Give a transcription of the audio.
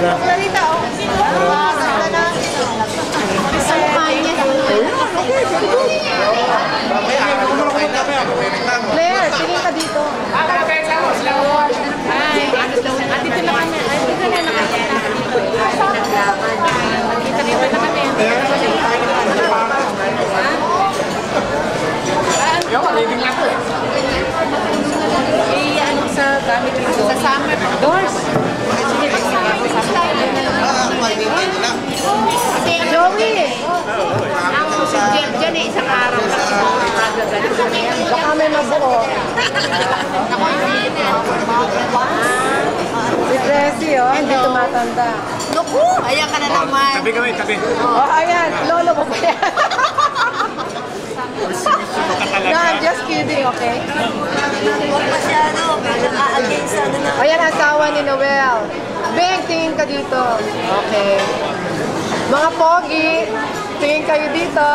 na. Clarita, oh. Sa mukha niya. Claire, tingin ka dito. Ay, dito na kami. Ay, dito na nakakita. Dito na kami. Yung kalibing nga po eh. Ano sa gamit dito? Sa summer. Doors. Joey! Ang dyan eh, isang araw lang. Baka may mabuo. Si Tracy, oh, hindi tumatanda. Naku! Ayan ka na naman. Tabi kami, tabi. Oh, ayan. Lolo mo ba yan? No, I'm just kidding, okay? Huwag masyado. Against ano na. Ayan, asawa ni Noel. Beng, tingin ka dito. Okay. Mga pogi, tingin kayo dito.